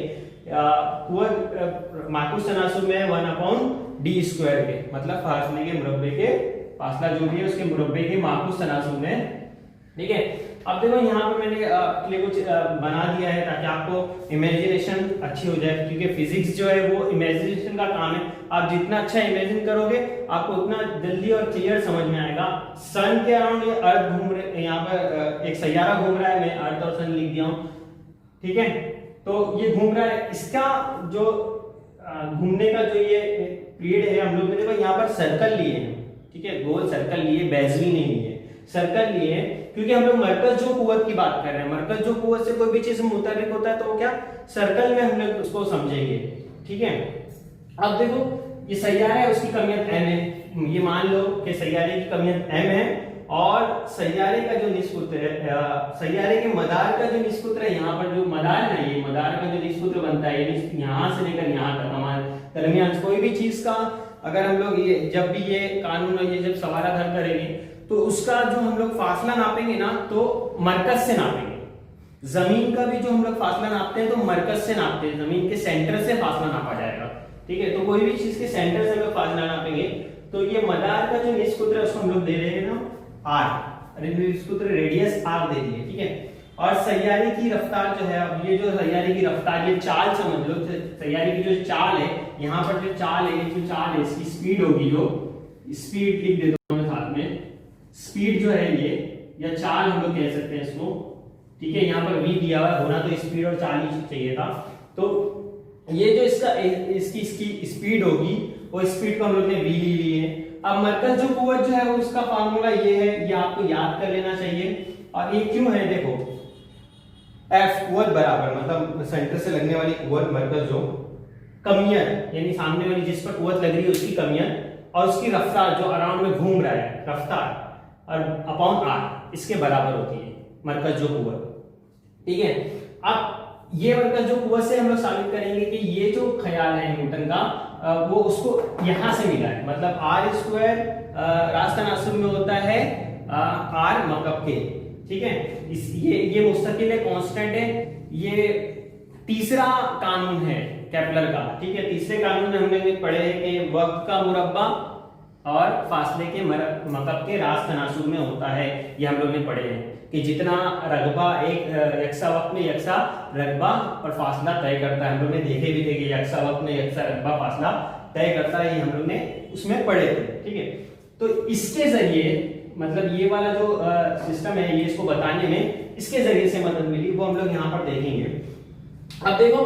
माकूस तनासुब में 1/d² के, मतलब फासले के मुरब्बे के, फासला जो भी है उसके मुरब्बे के माकूस तनासुब में, ठीक है। अब देखो यहाँ पे मैंने लिए कुछ बना दिया है ताकि आपको इमेजिनेशन अच्छी हो जाए, क्योंकि फिजिक्स जो है वो इमेजिनेशन का काम है। आप जितना अच्छा इमेजिन करोगे आपको उतना जल्दी और क्लियर समझ में आएगा। सन के अराउंड ये अर्थ घूम रहे, यहाँ पर एक सैयारा घूम रहा है, मैं अर्थ और सन लिख दिया हूँ, ठीक है। तो ये घूम रहा है, इसका जो घूमने का जो ये पीरियड है, हम लोग ने देखो यहाँ पर सर्कल लिए हैं, ठीक है, गोल सर्कल लिए, बेज़वी नहीं लिए, सर्कल लिए, क्योंकि हम लोग मरकज जो कुव्वत की बात कर रहे हैं। मरकज जो कुव्वत से कोई भी चीज मुतहरिक होता है तो वो क्या, सर्कल में हम लोग उसको समझेंगे, ठीक है। अब देखो ये सैयारा है, उसकी कमियत m है, ये मान लो कि सैयारे की कमियत m है और सैयारे का जो निष्पुत्र है, सैयारे के मदार का जो निष्पुत्र है, यहाँ पर जो मदार है, ये मदार का जो निष्पुत्र बनता है, यहाँ से लेकर यहाँ तक हमारे दरमियान कोई भी चीज का अगर हम लोग ये जब भी ये कानून और ये जब सवारा हल करेंगे तो उसका जो हम लोग फासला नापेंगे ना तो मरकज से नापेंगे। जमीन का भी जो हम लोग फासला नापते हैं तो मरकज से नापते हैं, जमीन के सेंटर से फासला नापा जाएगा, ठीक है। तो कोई भी चीज के सेंटर से हम लोग फासला नापेंगे तो ये मदार का जो निष्पुत्र है उसको हम लोग दे रहे हैं ना r, निष्पुत्र रेडियस r दे दिए, ठीक है। और सैयारी की रफ्तार जो है, अब ये जो सैयारी की रफ्तार, ये चाल समझ लो, सैयारी की जो चाल है, यहाँ पर जो चाल है, ये जो चाल है इसकी स्पीड होगी, जो स्पीड लिख देता हूँ साथ में, स्पीड जो है ये, या चाल हम लोग कह सकते हैं इसको, ठीक है। यहाँ पर v दिया हुआ है, होना तो स्पीड और चाल ही चाहिए था। तो ये जो इसकी स्पीड होगी, वो स्पीड को हम लोग ने v ली ली है। अब मरकज जो कुव्वत जो है उसका फार्मूला ये है, ये आपको याद कर लेना चाहिए। और ये क्यों है, देखो F कुव्वत बराबर, मतलब सेंटर से लगने वाली कुव्वत, मरकज जो कमियत यानी सामने वाली जिस पर कुव्वत लग रही है उसकी कमियत, और उसकी रफ्तार जो अराउंड में घूम रहा है, रफ्तार और अपॉन r, इसके बराबर होती है मरकज जो कुव्वत, ठीक है। अब ये मरकज जो कुव्वत से हम लोग साबित करेंगे कि ये जो ख्याल है न्यूटन का, वो उसको यहां से मिला है, मतलब आर स्क्वायर रास्त तनासुब में होता है आर मकब के, ठीक है। ये मुस्तकिल है, कांस्टेंट है, ये तीसरा कानून है केपलर का, ठीक है। तीसरे कानून में हमने पढ़े हैं कि वक्त का मुरब्बा और फासले के मकब के रास्त तनासुब में होता है, ये हम लोग ने पढ़े हैं कि जितना रगबा एक यकसा वक्त में यकसा रगबा और फासला तय करता है, हम लोग ने देखे भी थे कि यकसा वक्त में यकसा रगबा फासला तय करता है, ये हम लोग ने उसमें पढ़े थे, ठीक है। तो इसके जरिए, मतलब ये वाला जो सिस्टम है, ये इसको बताने में इसके जरिए से मदद मिली, वो हम लोग यहाँ पर देखेंगे। अब देखो,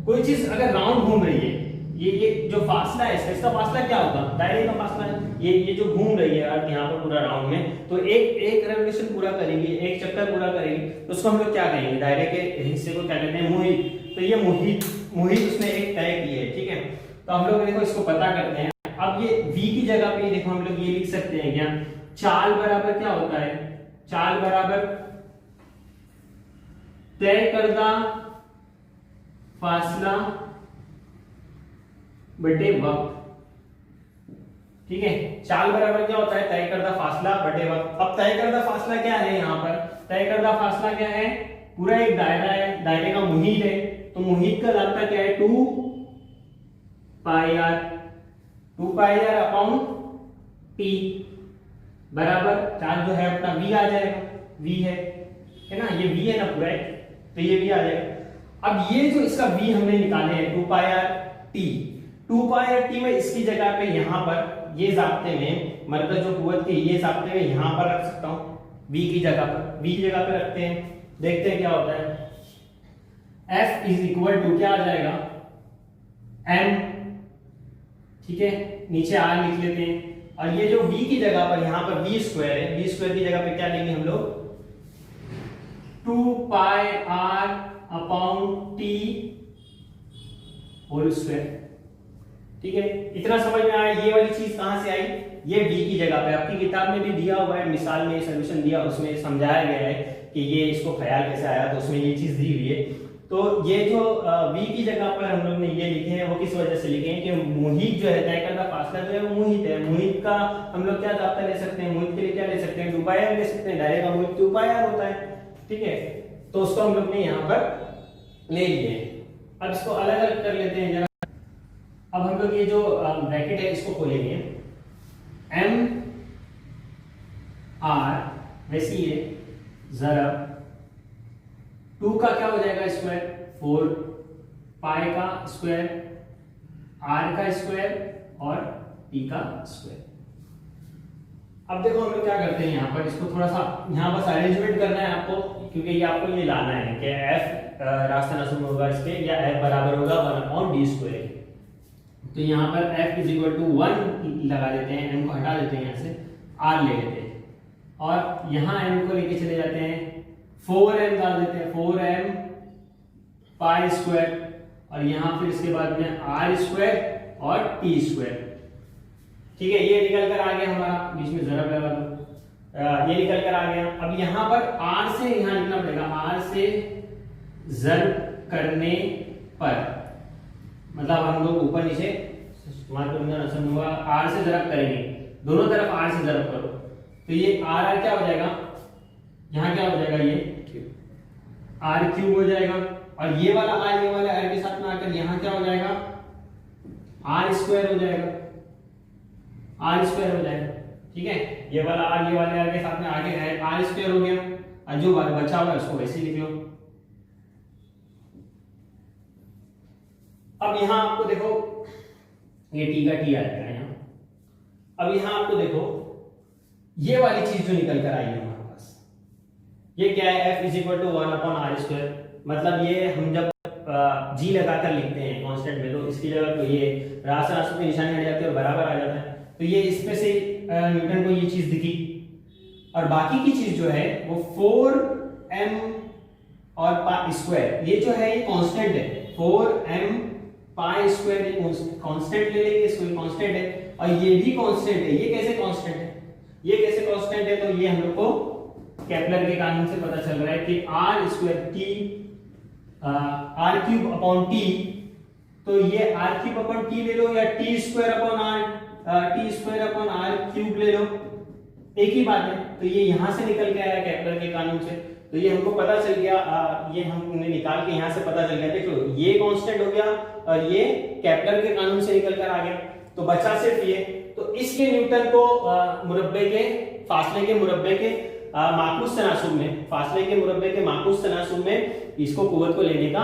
कोई चीज अगर राउंड घूम रही है, ये जो फासला है इसका फासला क्या होगा, दायरे का फासला है, ये जो घूम रही है अर्थ यहाँ पर पूरा राउंड में, तो एक रेवोल्यूशन पूरा करेगी, एक चक्कर पूरा करेगी, तो उसको हम लोग क्या कहेंगे, दायरे के हिस्से को क्या कहते हैं, मुहित। तो ये मुहित उसने एक तय की है, ठीक है। तो हम लोग देखो इसको पता करते हैं। अब ये v की जगह पे देखो हम लोग ये लिख सकते हैं क्या, चाल बराबर क्या होता है, चाल बराबर तय करदा फासला बटे वक्त, ठीक है। चाल बराबर क्या होता है, तय करदा फासला बटे वक्त। अब तय करदा फासला क्या है, यहाँ पर तय करदा फासला क्या है, पूरा एक दायरा है, दायरे का मुहित है, तो मुहित का लाता क्या है, 2 पाई आर अपॉन टी बराबर चार्ज जो है अपना v आ जाएगा, v है ना, ये v है ना पूरा, तो ये v आ जाएगा। अब ये जो इसका v हमने निकाले हैं 2 पाई आर टी में, इसकी जगह पे यहाँ पर ये जाब्ते में मरकज जो कुव्वत की, ये जाब्ते में यहाँ पर रख सकता हूँ, v की जगह पर, v की जगह पे रखते हैं, देखते हैं क्या होता है। F इज इक्वल टू क्या आ जाएगा, m, ठीक है, नीचे r लिख लेते हैं। और ये जो v की जगह पर यहाँ पर v स्क्वायर है, v स्क्वायर की जगह पे क्या लेंगे हम लोग, 2 pi r upon t whole square, ठीक है। इतना समझ में आया, ये वाली चीज कहां से आई, ये v की जगह पे आपकी किताब में भी दिया हुआ है, मिसाल में सॉल्यूशन दिया, उसमें समझाया गया है कि ये इसको ख्याल कैसे आया, तो उसमें ये चीज दी हुई है। तो ये जो v की जगह पर हम लोग ने ये लिखे हैं, वो किस वजह से लिखे हैं कि मुहित जो है, तय करदा फासला जो है वो मुहित है, मुहित का हम लोग क्या जाब्ता ले सकते हैं, मुहित के लिए क्या ले सकते हैं, 2 पाई आर ले सकते हैं, दायरे का मुहित 2 पाई आर होता है, ठीक है। तो उसको हम लोग ने यहाँ पर ले लिए। अब इसको अलग अलग कर लेते हैं जरा। अब हम लोग ये जो ब्रैकेट है इसको खोलेंगे, m r वैसी है, जरा 2 का क्या हो जाएगा स्क्वायर, 4 पाई का स्क्वायर, r का स्क्वायर और t का स्क्वायर। अब देखो हम लोग क्या करते हैं, यहाँ पर इसको थोड़ा सा यहाँ बस अरेंजमेंट करना है आपको, क्योंकि ये आपको ये लाना है कि f रास्ता तनासुब होगा इसके, या f बराबर होगा 1/d²। तो यहाँ पर f इज इक्वल टू 1 लगा देते हैं, m को हटा देते हैं, यहाँ से r ले लेते हैं, और यहाँ m को लेके चले जाते हैं, 4m डाल देते हैं, 4m पाई स्क्वायर, और यहाँ फिर इसके बाद में r स्क्वायर और t स्क्वायर, ठीक है। ये निकल कर आ गया हमारा, बीच में जरा लगा दो, ये निकल कर आ गया। अब यहाँ पर r से यहाँ लिखना पड़ेगा, r से ज़र्ब करने पर, मतलब हम लोग ऊपर नीचे r से ज़र्ब करेंगे, दोनों तरफ r से ज़र्ब करो, तो ये r क्या हो जाएगा, यहाँ क्या हो जाएगा, ये r क्यूब हो जाएगा, और ये वाला r के साथ में आकर यहाँ क्या हो जाएगा, r स्क्वायर हो जाएगा, r स्क्वायर हो जाएगा, ठीक है। ये वाला r ये वाले r के साथ में आगे है, r स्क्वायर हो गया। और जो बचा हुआ है उसको वैसे लिख लो। अब यहां आपको देखो ये टी का टी आ जाएगा यहाँ। अब यहां आपको देखो ये वाली चीज जो निकल कर आई है हमारे पास, ये क्या है, F is equal to 1/r²। मतलब ये हम जब जी लगाकर लिखते हैं कांस्टेंट में, तो इसकी जगह तो ये राशि की निशानी हट जाती है और बराबर आ जाता है। तो ये इसमें से न्यूटन को ये चीज दिखी, और बाकी की चीज जो है वो 4m और पाई स्क्वायर, ये जो है ये कांस्टेंट है, 4m पाई स्क्वायर ये कांस्टेंट ले लेंगे, इसको कांस्टेंट है, और ये भी कांस्टेंट है। ये कैसे कांस्टेंट है, ये कैसे कांस्टेंट है, तो ये हम लोग को केपलर के कानून से पता चल रहा है कि r3 तो ये r3 ले लो या t² अपॉन r³ ले लो, एक ही बात है। तो ये यहां से निकल के आया केपलर के कानून से, तो ये हमको पता चल गया, ये हमने निकाल के यहां से पता चल गया। देखो ये कांस्टेंट हो गया और ये केपलर के कानून से निकल कर आ गया, तो बचा सिर्फ ये। तो इसके न्यूटन को मुरब्बे के फासले के मुरब्बे के माकूस तनासुब में, फासले के मुरब्बे के माकूस तनासुब में इसको कुव्वत को लेने का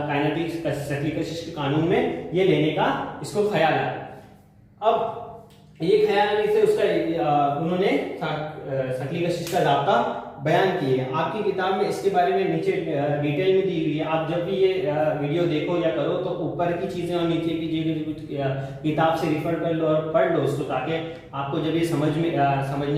काइनेटिक्स शक्ली कशिश के कानून में ये लेने का इसको ख्याल आया। अब ये ख्याल आने से उसका उन्होंने शक्ली कशिश का ज़ाब्ता बयान किए हैं। आपकी किताब में इसके बारे में नीचे डिटेल में दी हुई है। आप जब भी ये वीडियो देखो या करो तो ऊपर की चीजें और नीचे की चीजें किताब से रिफर कर लो और पढ़ लो उसको, ताकि आपको जब ये समझने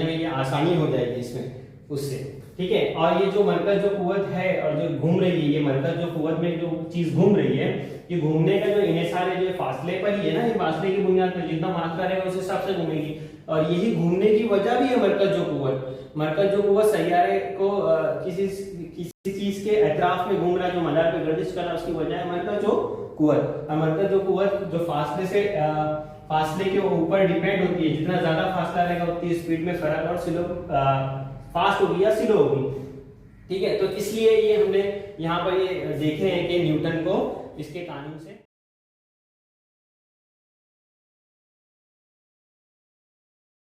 में ये आसानी हो जाएगी इसमें उससे, ठीक है। और ये जो मरकज जो कुव्वत है और जो घूम रही है, ये मरकज जो कुव्वत में जो चीज घूम रही है, ये घूमने का जो इन्हिसार है जो फासले पर ही है ना, ये फासले की बुनियाद पर जितना मात्रा रहेगा उस हिसाब से घूमेगी। और यही घूमने की वजह भी है मरकज जो कुव्वत सैयारे को किसी चीज के एतराफ में घूम रहा है, जो मदार पे गर्दिश कर रहा है, उसकी वजह है मरकज जो कुव्वत। और मरकज जो कुव्वत जो फासले के ऊपर डिपेंड होती है, जितना ज्यादा फासला रहेगा उतनी स्पीड में फर्क और स्लो फास्ट होगी या स्लो होगी, ठीक है। तो इसलिए ये हमने यहाँ पर ये देखे हैं कि न्यूटन को इसके कानून से